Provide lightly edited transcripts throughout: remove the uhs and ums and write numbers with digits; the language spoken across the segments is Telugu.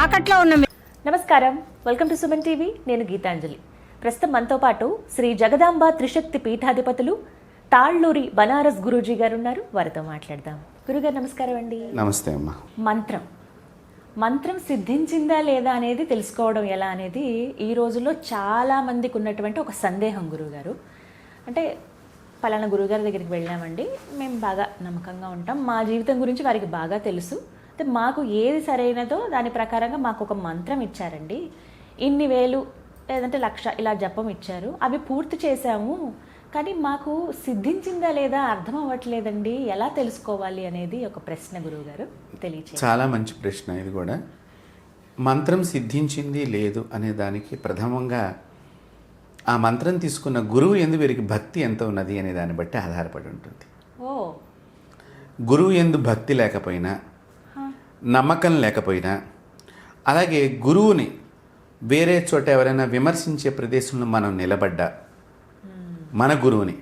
తాకట్లో ఉన్న నమస్కారం, వెల్కమ్ టు సుమన్ టీవీ. నేను గీతాంజలి. ప్రస్తుతం మనతో పాటు శ్రీ జగదాంబ త్రిశక్తి పీఠాధిపతులు తాళ్ళూరి బనారస్ గురూజీ గారు ఉన్నారు. వారితో మాట్లాడదాం. గురుగారు నమస్కారం అండి. నమస్తే అమ్మా. మంత్రం సిద్ధించిందా లేదా అనేది తెలుసుకోవడం ఎలా అనేది ఈ రోజుల్లో చాలా మందికి ఉన్నటువంటి ఒక సందేహం. గురుగారు అంటే పలానా గురుగారి దగ్గరికి వెళ్ళామండి, మేము బాగా నమ్మకంగా ఉంటాం, మా జీవితం గురించి వారికి బాగా తెలుసు, అంటే మాకు ఏది సరైనదో దాని ప్రకారంగా మాకు ఒక మంత్రం ఇచ్చారండి, ఇన్ని వేలు లేదంటే 1,00,000 ఇలా జపం ఇచ్చారు, అవి పూర్తి చేశాము, కానీ మాకు సిద్ధించిందా లేదా అర్థం అవ్వట్లేదండి, ఎలా తెలుసుకోవాలి అనేది ఒక ప్రశ్న. గురువుగారు తెలియచేయండి. చాలా మంచి ప్రశ్న ఇది కూడా. మంత్రం సిద్ధించింది లేదు అనే దానికి ప్రథమంగా ఆ మంత్రం తీసుకున్న గురువు ఎందు వీరికి భక్తి ఎంత ఉన్నది అనే దాన్ని బట్టి ఆధారపడి ఉంటుంది. గురువు ఎందు భక్తి లేకపోయినా, నమ్మకం లేకపోయినా, అలాగే గురువుని వేరే చోట ఎవరైనా విమర్శించే ప్రదేశంలో మనం నిలబడ్డా, మన గురువుని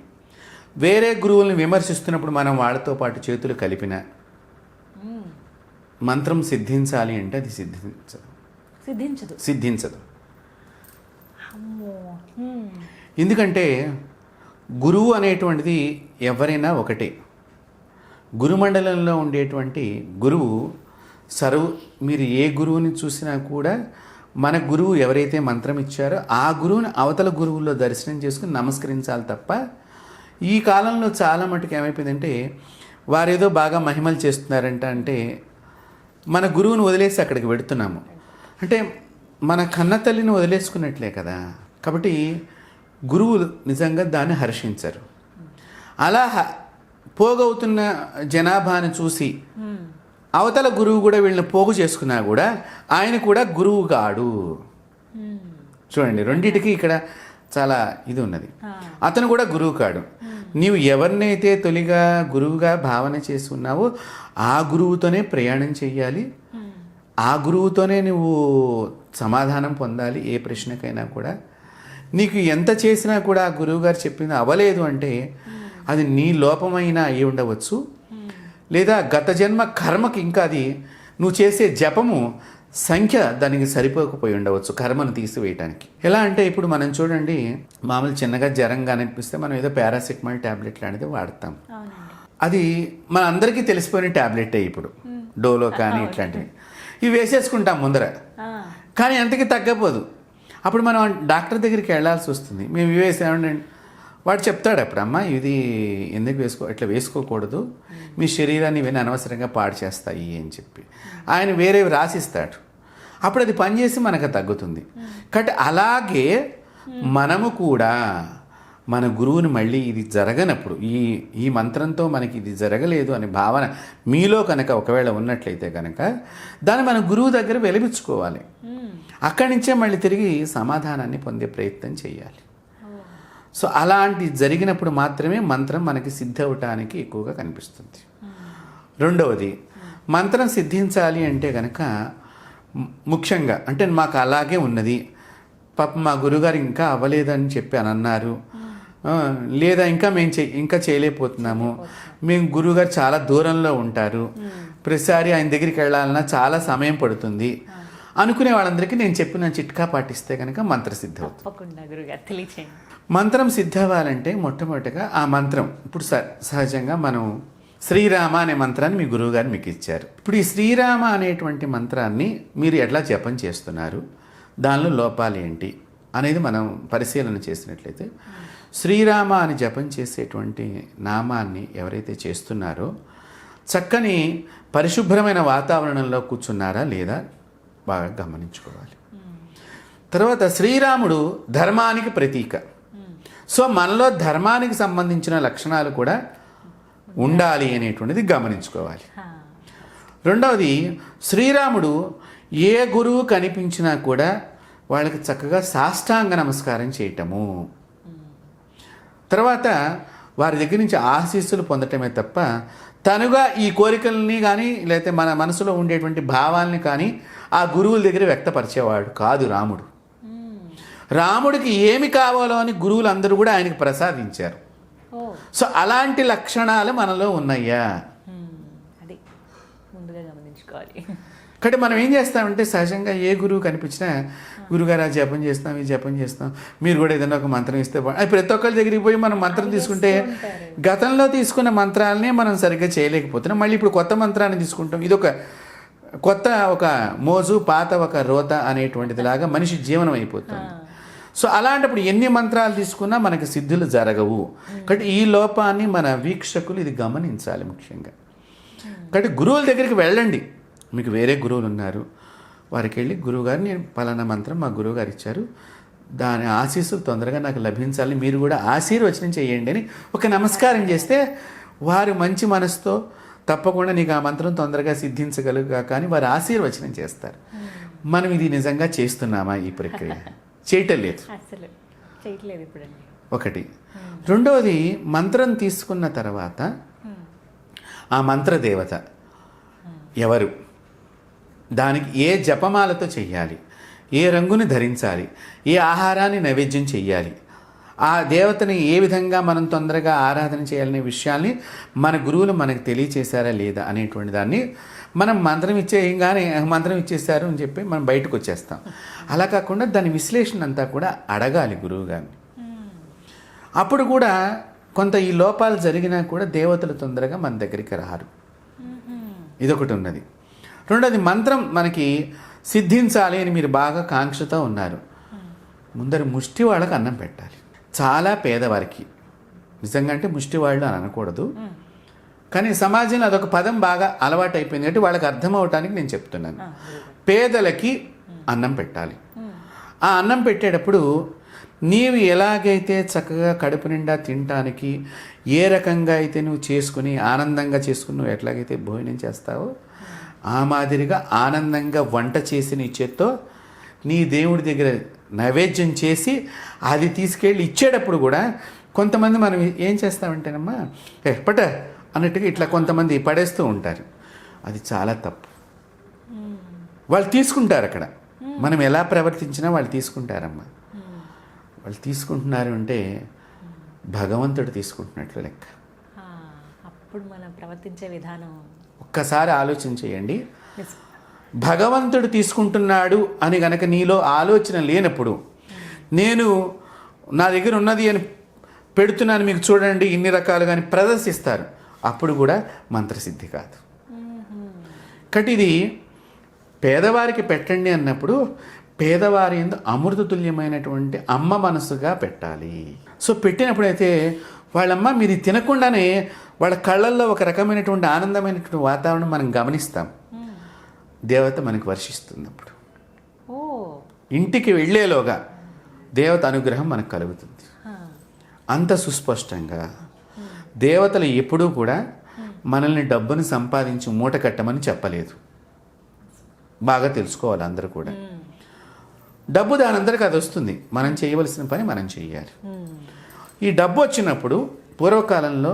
వేరే గురువుల్ని విమర్శిస్తున్నప్పుడు మనం వాళ్ళతో పాటు చేతులు కలిపిన మంత్రం సిద్ధించాలి అంటే అది సిద్ధించదు. ఎందుకంటే గురువు అనేటువంటిది ఎవరైనా ఒకటే. గురుమండలంలో ఉండేటువంటి గురువు మీరు ఏ గురువుని చూసినా కూడా మన గురువు ఎవరైతే మంత్రం ఇచ్చారో ఆ గురువుని అవతల గురువుల్లో దర్శనం చేసుకుని నమస్కరించాలి తప్ప, ఈ కాలంలో చాలా మటుకు ఏమైపోయిందంటే వారేదో బాగా మహిమలు చేస్తున్నారంట అంటే మన గురువుని వదిలేసి అక్కడికి వెడుతున్నాము. అంటే మన కన్న తల్లిని వదిలేసుకున్నట్లే కదా. కాబట్టి గురువు నిజంగా దాన్ని హర్షించరు. అలా పోగవుతున్న జనాభాను చూసి అవతల గురువు కూడా వీళ్ళని పోగు చేసుకున్నా కూడా ఆయన కూడా గురువు కాడు. చూడండి, రెండిటికి ఇక్కడ చాలా ఇది ఉన్నది. అతను కూడా గురువు కాడు. నీవు ఎవరినైతే తొలిగా గురువుగా భావన చేసి ఉన్నావో ఆ గురువుతోనే ప్రయాణం చెయ్యాలి, ఆ గురువుతోనే నువ్వు సమాధానం పొందాలి ఏ ప్రశ్నకైనా కూడా. నీకు ఎంత చేసినా కూడా ఆ గురువుగారు చెప్పింది అవ్వలేదు అంటే అది నీ లోపమైనా అయి ఉండవచ్చు, లేదా గత జన్మ కర్మకి ఇంకా అది నువ్వు చేసే జపము సంఖ్య దానికి సరిపోకపోయి ఉండవచ్చు కర్మను తీసివేయటానికి. ఎలా అంటే ఇప్పుడు మనం చూడండి, మామూలు చిన్నగా జ్వరంగా అనిపిస్తే మనం ఏదో పారాసిటమాల్ ట్యాబ్లెట్ లాంటిది వాడతాం. అది మన అందరికీ తెలిసిపోయిన ట్యాబ్లెటే. ఇప్పుడు డోలో కానీ ఇట్లాంటివి ఇవి వేసేసుకుంటాం ముందర, కానీ ఎంతకి తగ్గపోదు. అప్పుడు మనం డాక్టర్ దగ్గరికి వెళ్ళాల్సి వస్తుంది. మేము ఇవి వేసామండి, వాడు చెప్తాడు అప్పుడు, అమ్మ ఇది ఎందుకు ఇట్లా వేసుకోకూడదు, మీ శరీరాన్ని ఇవన్నీ అనవసరంగా పాడు చేస్తాయి అని చెప్పి ఆయన వేరేవి రాసిస్తాడు. అప్పుడు అది పనిచేసి మనకు తగ్గుతుంది. కాబట్టి అలాగే మనము కూడా మన గురువుని మళ్ళీ ఇది జరగనప్పుడు, ఈ మంత్రంతో మనకి ఇది జరగలేదు అనే భావన మీలో కనుక ఒకవేళ ఉన్నట్లయితే కనుక దాన్ని మన గురువు దగ్గర వెలిపించుకోవాలి. అక్కడి నుంచే మళ్ళీ తిరిగి సమాధానాన్ని పొందే ప్రయత్నం చేయాలి. సో అలాంటి జరిగినప్పుడు మాత్రమే మంత్రం మనకి సిద్ధవటానికి ఎక్కువగా కనిపిస్తుంది. రెండవది, మంత్రం సిద్ధించాలి అంటే కనుక ముఖ్యంగా అంటే మాకు అలాగే ఉన్నది, పాప మా గురుగారు ఇంకా అవ్వలేదని చెప్పి అని అన్నారు, లేదా ఇంకా చేయలేకపోతున్నాము, మేము గురువుగారు చాలా దూరంలో ఉంటారు, ప్రతిసారి ఆయన దగ్గరికి వెళ్ళాలన్నా చాలా సమయం పడుతుంది అనుకునే వాళ్ళందరికీ నేను చెప్పిన చిట్కా పాటిస్తే కనుక మంత్రం సిద్ధమవుతుంది. మంత్రం సిద్ధవ్వాలంటే మొట్టమొదటిగా ఆ మంత్రం, ఇప్పుడు సహజంగా మనం శ్రీరామ అనే మంత్రాన్ని మీ గురువుగారు మీకు ఇచ్చారు. ఇప్పుడు ఈ శ్రీరామ అనేటువంటి మంత్రాన్ని మీరు ఎట్లా జపం చేస్తున్నారు, దానిలో లోపాలు ఏంటి అనేది మనం పరిశీలన చేసినట్లయితే, శ్రీరామ అని జపం చేసేటువంటి నామాన్ని ఎవరైతే చేస్తున్నారో చక్కని పరిశుభ్రమైన వాతావరణంలో కూర్చున్నారా లేదా బాగా గమనించుకోవాలి. తర్వాత శ్రీరాముడు ధర్మానికి ప్రతీక. సో మనలో ధర్మానికి సంబంధించిన లక్షణాలు కూడా ఉండాలి అనేటువంటిది గమనించుకోవాలి. రెండవది, శ్రీరాముడు ఏ గురువు కనిపించినా కూడా వాళ్ళకి చక్కగా సాష్టాంగ నమస్కారం చేయటము, తర్వాత వారి దగ్గర నుంచి ఆశీస్సులు పొందటమే తప్ప తనుగా ఈ కోరికల్ని కానీ లేకపోతే మన మనసులో ఉండేటువంటి భావాల్ని కానీ ఆ గురువుల దగ్గర వ్యక్తపరిచేవాడు కాదు రాముడు. రాముడికి ఏమి కావాలో అని గురువులందరూ కూడా ఆయనకు ప్రసాదించారు. సో అలాంటి లక్షణాలు మనలో ఉన్నాయా, అది ముందుగా గమనించుకోవాలి. కాబట్టి మనం ఏం చేస్తామంటే సహజంగా ఏ గురువు కనిపించినా గురుగారు ఆ జపం చేస్తాం ఈ జపం చేస్తాం మీరు కూడా ఏదైనా ఒక మంత్రం ఇస్తే అది ప్రతి ఒక్కరి దగ్గరికి పోయి మనం మంత్రం తీసుకుంటే గతంలో తీసుకున్న మంత్రాలనే మనం సరిగ్గా చేయలేకపోతున్నాం. మళ్ళీ ఇప్పుడు కొత్త మంత్రాన్ని తీసుకుంటాం. ఇది ఒక కొత్త ఒక మోజు పాత ఒక రోత అనేటువంటిది లాగా మనిషి జీవనం అయిపోతుంది. సో అలాంటప్పుడు ఎన్ని మంత్రాలు తీసుకున్నా మనకి సిద్ధులు జరగవు. కాబట్టి ఈ లోపాన్ని మన వీక్షకులు ఇది గమనించాలి ముఖ్యంగా. కాబట్టి గురువుల దగ్గరికి వెళ్ళండి. మీకు వేరే గురువులు ఉన్నారు, వారికి వెళ్ళి గురువుగారు నేను పలానా మంత్రం మా గురువుగారు ఇచ్చారు, దాని ఆశీస్సులు తొందరగా నాకు లభించాలి, మీరు కూడా ఆశీర్వచనం చేయండి అని ఒక నమస్కారం చేస్తే వారు మంచి మనసుతో తప్పకుండా నీకు ఆ మంత్రం తొందరగా సిద్ధించగలుగుగా కానీ వారు ఆశీర్వచనం చేస్తారు. మనం ఇది నిజంగా చేస్తున్నామా? ఈ ప్రక్రియ చేయటం లేదు, అసలు చేయట్లేదు ఇప్పుడండి. ఒకటి. రెండవది, మంత్రం తీసుకున్న తర్వాత ఆ మంత్ర దేవత ఎవరు, దానికి ఏ జపమాలతో చెయ్యాలి, ఏ రంగుని ధరించాలి, ఏ ఆహారాన్ని నైవేద్యం చెయ్యాలి, ఆ దేవతని ఏ విధంగా మనం తొందరగా ఆరాధన చేయాలనే విషయాల్ని మన గురువులు మనకు తెలియచేశారా లేదా అనేటువంటి దాన్ని మనం మంత్రం ఇచ్చేయంగానే మంత్రం ఇచ్చేసారు అని చెప్పి మనం బయటకు వచ్చేస్తాం. అలా కాకుండా దాని విశ్లేషణ అంతా కూడా అడగాలి గురువు గారిని. అప్పుడు కూడా కొంత ఈ లోపాలు జరిగినా కూడా దేవతలు తొందరగా మన దగ్గరికి రారు. ఇదొకటి ఉన్నది. రెండోది, మంత్రం మనకి సిద్ధించాలి అని మీరు బాగా కాంక్షతో ఉన్నారు, ముందర ముష్టి వాళ్ళకి అన్నం పెట్టాలి. చాలా పేదవారికి, నిజంగా అంటే ముష్టి వాళ్ళు అని అనకూడదు, కానీ సమాజంలో అదొక పదం బాగా అలవాటు అయిపోయింది కాబట్టి వాళ్ళకి అర్థం అవటానికి నేను చెప్తున్నాను. పేదలకి అన్నం పెట్టాలి. ఆ అన్నం పెట్టేటప్పుడు నీవు ఎలాగైతే చక్కగా కడుపు నిండా తినటానికి ఏ రకంగా అయితే నువ్వు చేసుకుని ఆనందంగా చేసుకుని నువ్వు ఎట్లాగైతే భోజనం చేస్తావో ఆ మాదిరిగా ఆనందంగా వంట చేసి నీ చేత్తో నీ దేవుడి దగ్గర నైవేద్యం చేసి అది తీసుకెళ్ళి ఇచ్చేటప్పుడు కూడా కొంతమంది మనం ఏం చేస్తామంటేనమ్మా పట అన్నట్టుగా ఇట్లా కొంతమంది పడేస్తూ ఉంటారు. అది చాలా తప్పు. వాళ్ళు తీసుకుంటారు. అక్కడ మనం ఎలా ప్రవర్తించినా వాళ్ళు తీసుకుంటారమ్మా. వాళ్ళు తీసుకుంటున్నారు అంటే భగవంతుడు తీసుకుంటున్నట్లు లెక్క. అప్పుడు మనం ప్రవర్తించే విధానం ఒక్కసారి ఆలోచన చేయండి. భగవంతుడు తీసుకుంటున్నాడు అని గనక నీలో ఆలోచన లేనప్పుడు, నేను నా దగ్గర ఉన్నది అని పెడుతున్నాను మీకు చూడండి ఇన్ని రకాలు కానీ ప్రదర్శిస్తారు, అప్పుడు కూడా మంత్రసిద్ధి కాదు. కాబట్టి ఇది పేదవారికి పెట్టండి అన్నప్పుడు పేదవారి యందు అమృతతుల్యమైనటువంటి అమ్మ మనసుగా పెట్టాలి. సో పెట్టినప్పుడైతే వాళ్ళమ్మ మీరు తినకుండానే వాళ్ళ కళ్ళల్లో ఒక రకమైనటువంటి ఆనందమైనటువంటి వాతావరణం మనం గమనిస్తాం. దేవత మనకు వర్షిస్తుంది. అప్పుడు ఇంటికి వెళ్ళేలోగా దేవత అనుగ్రహం మనకు కలుగుతుంది. అంత సుస్పష్టంగా దేవతలు ఎప్పుడూ కూడా మనల్ని డబ్బును సంపాదించి మూట కట్టమని చెప్పలేదు. బాగా తెలుసుకోవాలి అందరూ కూడా. డబ్బు దానందరికీ అది వస్తుంది, మనం చేయవలసిన పని మనం చేయాలి. ఈ డబ్బు వచ్చినప్పుడు పూర్వకాలంలో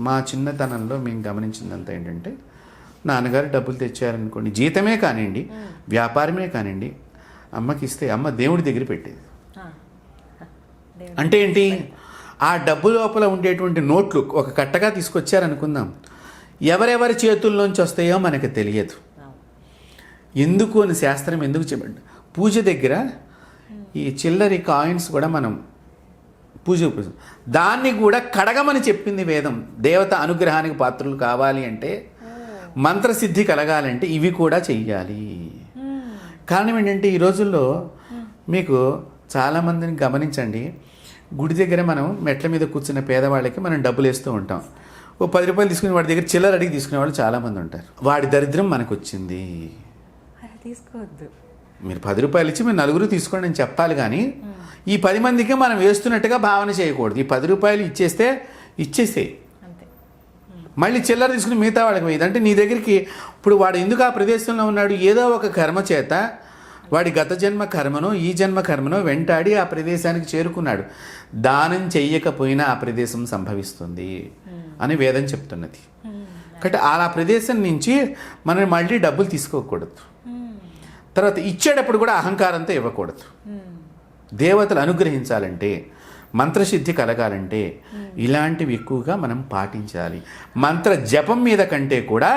మా చిన్నతనంలో మేము గమనించిందంతా ఏంటంటే, నాన్నగారు డబ్బులు తెచ్చారనుకోండి, జీతమే కానివ్వండి వ్యాపారమే కానివ్వండి, అమ్మకి ఇస్తే అమ్మ దేవుడి దగ్గర పెట్టేది. అంటే ఏంటి, ఆ డబ్బు లోపల ఉండేటువంటి నోట్లు ఒక కట్టగా తీసుకొచ్చారనుకుందాం, ఎవరెవరి చేతుల్లోంచి వస్తాయో మనకు తెలియదు. ఎందుకు అని శాస్త్రం ఎందుకు చెప్పండి, పూజ దగ్గర ఈ చిల్లరి కాయిన్స్ కూడా మనం పూజ దాన్ని కూడా కడగమని చెప్పింది వేదం. దేవత అనుగ్రహానికి పాత్రలు కావాలి అంటే, మంత్రసిద్ధి కలగాలంటే ఇవి కూడా చెయ్యాలి. కారణం ఏంటంటే ఈ రోజుల్లో మీకు చాలామందిని గమనించండి, గుడి దగ్గర మనం మెట్ల మీద కూర్చున్న పేదవాళ్ళకి మనం డబ్బులు వేస్తూ ఉంటాం. ఓ 10 రూపాయలు తీసుకుని వాడి దగ్గర చిల్లర అడిగి తీసుకునే వాళ్ళు చాలామంది ఉంటారు. వాడి దరిద్రం మనకు వచ్చింది. తీసుకోవద్దు. మీరు 10 రూపాయలు ఇచ్చి మీరు నలుగురు తీసుకోండి అని చెప్పాలి, కానీ ఈ 10 మందికి మనం వేస్తున్నట్టుగా భావన చేయకూడదు. ఈ 10 రూపాయలు ఇచ్చేసే మళ్ళీ చిల్లర తీసుకుని మిగతా వాళ్ళకి వేయదు. అంటే నీ దగ్గరికి ఇప్పుడు వాడు ఎందుకు ఆ ప్రదేశంలో ఉన్నాడు, ఏదో ఒక కర్మ చేత వాడి గత జన్మ కర్మనో ఈ జన్మ కర్మనో వెంటాడి ఆ ప్రదేశానికి చేరుకున్నాడు. దానం చెయ్యకపోయినా ఆ ప్రదేశం సంభవిస్తుంది అని వేదం చెప్తున్నది. కాబట్టి ఆ ప్రదేశం నుంచి మనం మళ్ళీ డబ్బులు తీసుకోకూడదు. తర్వాత ఇచ్చేటప్పుడు కూడా అహంకారంతో ఇవ్వకూడదు. దేవతలు అనుగ్రహించాలంటే, మంత్రసిద్ధి కలగాలంటే ఇలాంటివి ఎక్కువగా మనం పాటించాలి. మంత్ర జపం మీద కంటే కూడా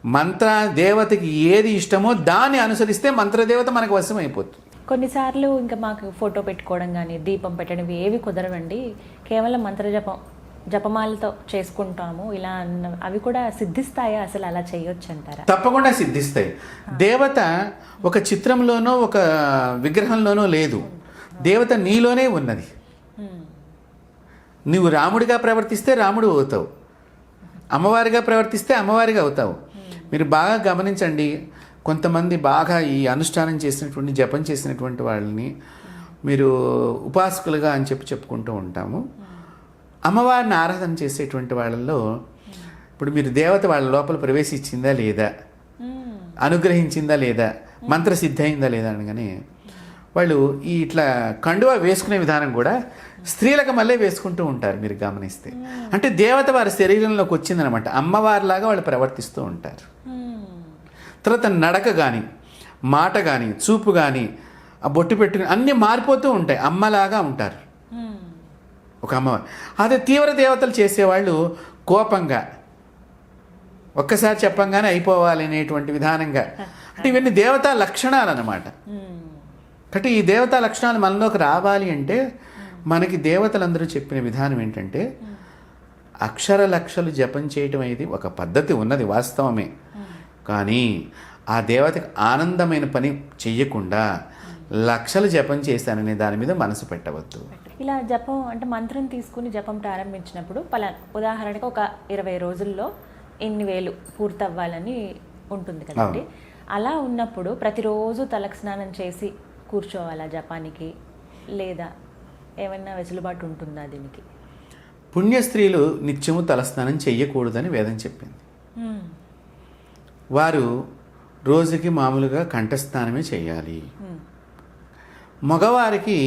మంత్ర దేవతకి ఏది ఇష్టమో దాన్ని అనుసరిస్తే మంత్రదేవత మనకు వశం అయిపోతుంది. కొన్నిసార్లు ఇంకా మాకు ఫోటో పెట్టుకోవడం కానీ దీపం పెట్టడం ఏవి కుదరవండి, కేవలం జపమాలతో చేసుకుంటాము ఇలా అవి కూడా సిద్ధిస్తాయా? అసలు అలా చేయొచ్చు అంటారా? తప్పకుండా సిద్ధిస్తాయి. దేవత ఒక చిత్రంలోనో ఒక విగ్రహంలోనో లేదు, దేవత నీలోనే ఉన్నది. నువ్వు రాముడిగా ప్రవర్తిస్తే రాముడు అవుతావు, అమ్మవారిగా ప్రవర్తిస్తే అమ్మవారిగా అవుతావు. మీరు బాగా గమనించండి, కొంతమంది బాగా ఈ అనుష్ఠానం చేసినటువంటి జపం చేసినటువంటి వాళ్ళని మీరు ఉపాసకులుగా అని చెప్పుకుంటూ ఉంటాము. అమ్మవారిని ఆరాధన చేసేటువంటి వాళ్ళల్లో ఇప్పుడు మీరు దేవత వాళ్ళ లోపల ప్రవేశించిందా లేదా, అనుగ్రహించిందా లేదా, మంత్రసిద్ధి అయిందా లేదా అనగానే వాళ్ళు ఈ ఇట్లా కండువా వేసుకునే విధానం కూడా స్త్రీలకు మళ్ళీ వేసుకుంటూ ఉంటారు. మీరు గమనిస్తే అంటే దేవత వారి శరీరంలోకి వచ్చిందనమాట, అమ్మవారిలాగా వాళ్ళు ప్రవర్తిస్తూ ఉంటారు. తర్వాత నడక కానీ, మాట కానీ, చూపు కానీ, ఆ బొట్టు పెట్టుకుని అన్నీ మారిపోతూ ఉంటాయి, అమ్మలాగా ఉంటారు ఒక అమ్మవారు. అదే తీవ్ర దేవతలు చేసేవాళ్ళు కోపంగా ఒక్కసారి చెప్పంగానే అయిపోవాలి అనేటువంటి విధానంగా, అంటే ఇవన్నీ దేవతా లక్షణాలు అన్నమాట. కాబట్టి ఈ దేవతా లక్షణాలు మనలోకి రావాలి అంటే మనకి దేవతలందరూ చెప్పిన విధానం ఏంటంటే అక్షర లక్షలు జపం చేయటం అనేది ఒక పద్ధతి ఉన్నది, వాస్తవమే. కానీ ఆ దేవతకి ఆనందమైన పని చెయ్యకుండా లక్షలు జపం చేశాననే దాని మీద మనసు పెట్టవద్దు. ఇలా జపం అంటే మంత్రం తీసుకుని జపం ప్రారంభించినప్పుడు ఉదాహరణకి ఒక 20 రోజుల్లో ఇన్ని వేలు పూర్తవ్వాలని ఉంటుంది కదండి. అలా ఉన్నప్పుడు ప్రతిరోజు తలకు స్నానం చేసి కూర్చోవాలా జపానికి, లేదా ఏమైనా వెసులుబాటు ఉంటుందా దీనికి? పుణ్యస్త్రీలు నిత్యము తలస్నానం చెయ్యకూడదని వేదం చెప్పింది. వారు రోజుకి మామూలుగా కంఠస్నానమే చేయాలి. మగవారికి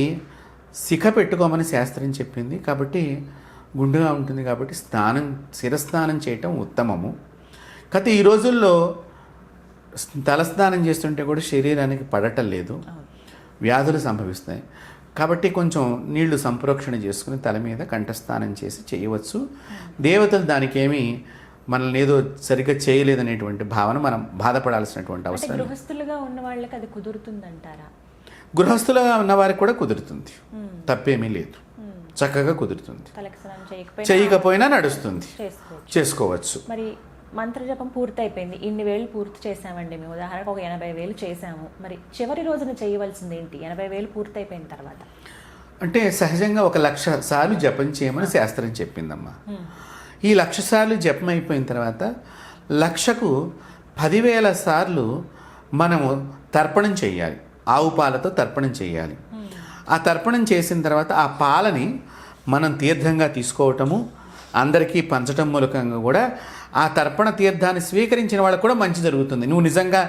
శిఖ పెట్టుకోమని శాస్త్రం చెప్పింది. కాబట్టి గుండుగా ఉంటుంది కాబట్టి శిరస్నానం చేయటం ఉత్తమము. కాకపోతే ఈ రోజుల్లో తలస్నానం చేస్తుంటే కూడా శరీరానికి పడటం లేదు, వ్యాధులు సంభవిస్తాయి. కాబట్టి కొంచెం నీళ్లు సంప్రోక్షణ చేసుకుని తల మీద కంఠస్నానం చేసి చేయవచ్చు. దేవతలు దానికేమీ మనల్ని ఏదో సరిగ్గా చేయలేదనేటువంటి భావన మనం బాధపడాల్సినటువంటి అవసరం. గృహస్థులుగా ఉన్న వాళ్ళకి అది కుదురుతుందంటారా? గృహస్థులుగా ఉన్నవారికి కూడా కుదురుతుంది, తప్పేమీ లేదు, చక్కగా కుదురుతుంది. చేయకపోయినా నడుస్తుంది, చేసుకోవచ్చు. మరి మంత్రజపం పూర్తి అయిపోయింది, ఇన్ని వేలు పూర్తి చేసామండి మేము, ఉదాహరణకు ఒక 80 వేలు చేసాము. మరి చివరి రోజున చేయవలసింది ఏంటి 80 వేలు పూర్తి అయిపోయిన తర్వాత? అంటే సహజంగా 1,00,000 సార్లు జపం చేయమని శాస్త్రం చెప్పిందమ్మా. ఈ 1,00,000 సార్లు జపం అయిపోయిన తర్వాత 1,00,000కు 10,000 సార్లు మనము తర్పణం చేయాలి, ఆవు పాలతో తర్పణం చేయాలి. ఆ తర్పణం చేసిన తర్వాత ఆ పాలని మనం తీర్థంగా తీసుకోవటము, అందరికీ పంచటం మూలకంగా కూడా ఆ తర్పణ తీర్థాన్ని స్వీకరించిన వాళ్ళకు కూడా మంచి జరుగుతుంది. నువ్వు నిజంగా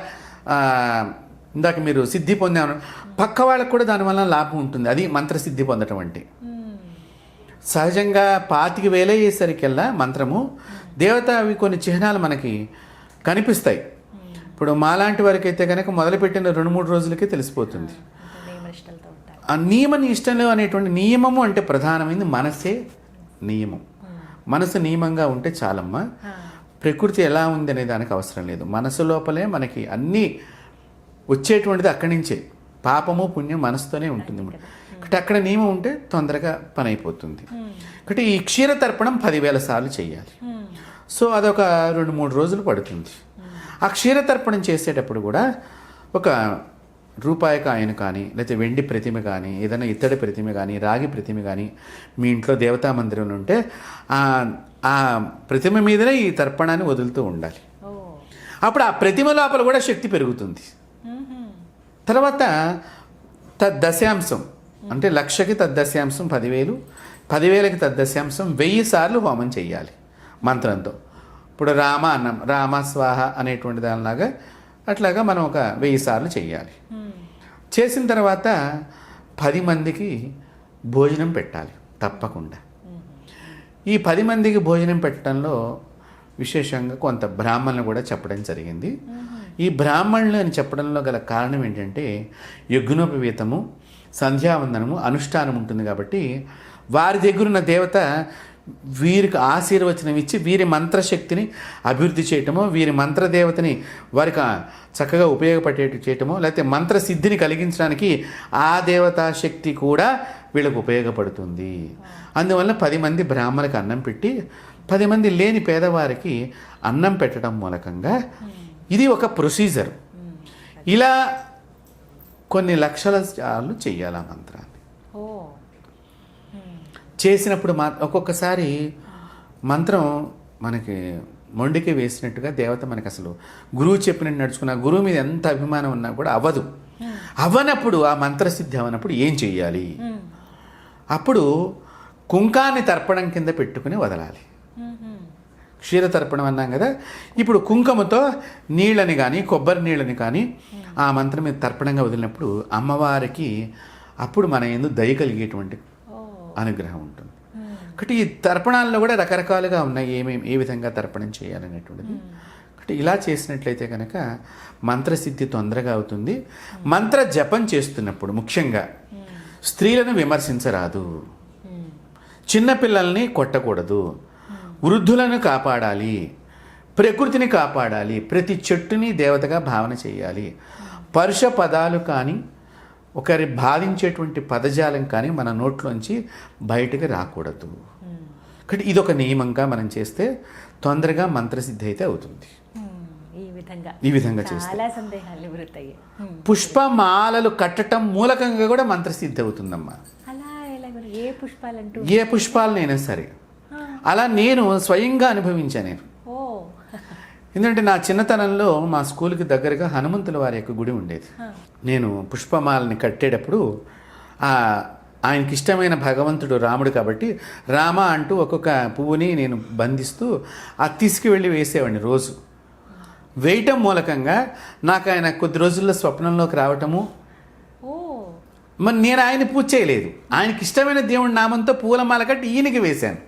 ఇందాక మీరు సిద్ధి పొందాను, పక్క వాళ్ళకు కూడా దానివల్ల లాభం ఉంటుంది. అది మంత్రసిద్ధి పొందటం అంటే. సహజంగా 25,000 అయ్యేసరికల్లా మంత్రము దేవత అవి కొన్ని చిహ్నాలు మనకి కనిపిస్తాయి. ఇప్పుడు మాలాంటి వారికి అయితే కనుక మొదలుపెట్టిన 2-3 రోజులకే తెలిసిపోతుంది. ఆ నియమ నిష్టలు అనేటువంటి నియమము అంటే ప్రధానమైనది మనసే నియమం. మనసు నియమంగా ఉంటే చాలమ్మా. ప్రకృతి ఎలా ఉంది అనే దానికి అవసరం లేదు. మనసు లోపలే మనకి అన్నీ వచ్చేటువంటిది అక్కడి నుంచే. పాపము పుణ్యం మనసుతోనే ఉంటుంది. కాబట్టి అక్కడ నియమం ఉంటే తొందరగా పని అయిపోతుంది. కాబట్టి ఈ క్షీరతర్పణం 10,000 సార్లు చేయాలి. సో అదొక 2-3 రోజులు పడుతుంది. ఆ క్షీరతర్పణం చేసేటప్పుడు కూడా ఒక రూపాయి కాయను కానీ, లేకపోతే వెండి ప్రతిమ కానీ, ఏదైనా ఇత్తడి ప్రతిమ కానీ, రాగి ప్రతిమ కానీ మీ ఇంట్లో దేవతా మందిరంలో ఉంటే ఆ ప్రతిమ మీదనే ఈ తర్పణాన్ని వదులుతూ ఉండాలి. అప్పుడు ఆ ప్రతిమ లోపల కూడా శక్తి పెరుగుతుంది. తర్వాత తద్దశాంశం అంటే 1,00,000కి తద్దశాంశం 10,000, 10,000కి తద్దశాంశం 1000 సార్లు హోమం చెయ్యాలి మంత్రంతో. ఇప్పుడు రామ అన్నం, రామ స్వాహ అనేటువంటి దానిలాగా అట్లాగా మనం ఒక 1000 సార్లు చెయ్యాలి. చేసిన తర్వాత 10 మందికి భోజనం పెట్టాలి తప్పకుండా. ఈ 10 మందికి భోజనం పెట్టడంలో విశేషంగా కొంత బ్రాహ్మణులు కూడా చెప్పడం జరిగింది. ఈ బ్రాహ్మణులు అని చెప్పడంలో గల కారణం ఏంటంటే యజ్ఞోపవీతము, సంధ్యావందనము, అనుష్ఠానం ఉంటుంది. కాబట్టి వారి దగ్గరున్న దేవత వీరికి ఆశీర్వచనం ఇచ్చి వీరి మంత్రశక్తిని అభివృద్ధి చేయటమో, వీరి మంత్రదేవతని వారికి చక్కగా ఉపయోగపడేట్టు చేయటమో, లేకపోతే మంత్రసిద్ధిని కలిగించడానికి ఆ దేవతా శక్తి కూడా వీళ్ళకు ఉపయోగపడుతుంది. అందువల్ల 10 మంది బ్రాహ్మణులకు అన్నం పెట్టి 10 మంది లేని పేదవారికి అన్నం పెట్టడం మూలకంగా ఇది ఒక ప్రొసీజర్. ఇలా కొన్ని లక్షల సార్లు చెయ్యాలి ఆ మంత్రాన్ని. చేసినప్పుడు ఒక్కొక్కసారి మంత్రం మనకి మొండికి వేసినట్టుగా దేవత మనకి అసలు గురువు చెప్పినట్టు నడుచుకున్న గురువు మీద ఎంత అభిమానం ఉన్నా కూడా అవ్వనప్పుడు ఆ మంత్రసిద్ధి అవ్వనప్పుడు ఏం చెయ్యాలి? అప్పుడు కుంకాన్ని తర్పణం కింద పెట్టుకుని వదలాలి. క్షీరతర్పణం అన్నాం కదా, ఇప్పుడు కుంకుమతో నీళ్ళని కానీ కొబ్బరి నీళ్ళని కానీ ఆ మంత్రం మీద తర్పణంగా వదిలినప్పుడు అమ్మవారికి అప్పుడు మన యందు దయ కలిగేటువంటి అనుగ్రహం ఉంటుంది. ఒకటి ఈ తర్పణాల్లో కూడా రకరకాలుగా ఉన్నాయి, ఏ విధంగా తర్పణం చేయాలనేటువంటిది. ఒకటి ఇలా చేసినట్లయితే కనుక మంత్రసిద్ధి తొందరగా అవుతుంది. మంత్ర జపం చేస్తున్నప్పుడు ముఖ్యంగా స్త్రీలను విమర్శించరాదు, చిన్నపిల్లల్ని కొట్టకూడదు, వృద్ధులను కాపాడాలి, ప్రకృతిని కాపాడాలి, ప్రతి చెట్టుని దేవతగా భావన చేయాలి. పరుష పదాలు కానీ ఒకరి బాధించేటువంటి పదజాలం కానీ మన నోట్లోంచి బయటకు రాకూడదు. కాబట్టి ఇదొక నియమంగా మనం చేస్తే తొందరగా మంత్రసిద్ధి అయితే అవుతుంది. ఈ విధంగా చేస్తే పుష్పమాలలు కట్టడం మూలకంగా కూడా మంత్రసిద్ధి అవుతుందమ్మా. ఏ పుష్పాలనైనా సరే అలా నేను స్వయంగా అనుభవించాను. ఎందుకంటే నా చిన్నతనంలో మా స్కూల్కి దగ్గరగా హనుమంతుల వారి యొక్క గుడి ఉండేది. నేను పుష్పమాలని కట్టేటప్పుడు ఆయనకి ఇష్టమైన భగవంతుడు రాముడు కాబట్టి రామ అంటూ ఒక్కొక్క పువ్వుని నేను బంధిస్తూ తీసుకువెళ్ళి వేసేవాడిని. రోజు వేయటం మూలకంగా నాకు ఆయన కొద్ది రోజుల్లో స్వప్నంలోకి రావటము. మరి నేను ఆయన పూజ చేయలేదు, ఆయనకి ఇష్టమైన దేవుడి నామంతో పూలమాల కట్టి ఈయనకి వేశాను.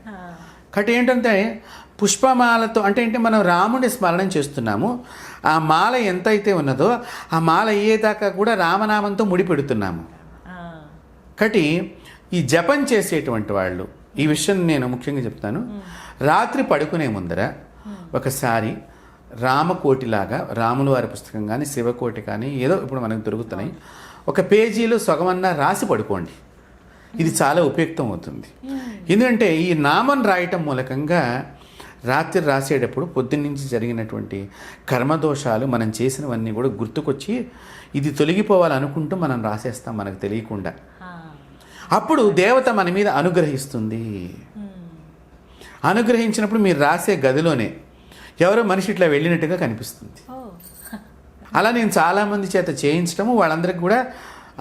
కాబట్టి ఏంటంటే పుష్పమాలతో అంటే ఏంటి, మనం రాముడిని స్మరణం చేస్తున్నాము. ఆ మాల ఎంత అయితే ఉన్నదో ఆ మాల అయ్యేదాకా కూడా రామనామంతో ముడిపెడుతున్నాము. కాబట్టి ఈ జపం చేసేటువంటి వాళ్ళు ఈ విషయం నేను ముఖ్యంగా చెప్తాను. రాత్రి పడుకునే ముందర ఒకసారి రామకోటిలాగా రాముల వారి పుస్తకం కానీ శివకోటి కానీ ఏదో ఇప్పుడు మనకు దొరుకుతున్నాయి, ఒక పేజీలో సగమన్నా రాసి పడుకోండి. ఇది చాలా ఉపయుక్తం అవుతుంది. ఎందుకంటే ఈ నామం రాయటం మూలకంగా రాత్రి రాసేటప్పుడు పొద్దున్నుంచి జరిగినటువంటి కర్మదోషాలు మనం చేసినవన్నీ కూడా గుర్తుకొచ్చి ఇది తొలగిపోవాలనుకుంటూ మనం రాసేస్తాం మనకు తెలియకుండా. అప్పుడు దేవత మన మీద అనుగ్రహిస్తుంది. అనుగ్రహించినప్పుడు మీరు రాసే గదిలోనే ఎవరో మనిషి ఇట్లా వెళ్ళినట్టుగా కనిపిస్తుంది. అలా నేను చాలామంది చేత చేయించడము, వాళ్ళందరికీ కూడా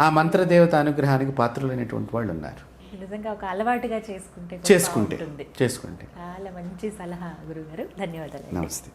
ఆ మంత్రదేవత అనుగ్రహానికి పాత్రులైనటువంటి వాళ్ళు ఉన్నారు. నిజంగా ఒక అలవాటుగా చేసుకుంటే చాలా మంచి సలహా గురుగారు. ధన్యవాదాలు. నమస్తే.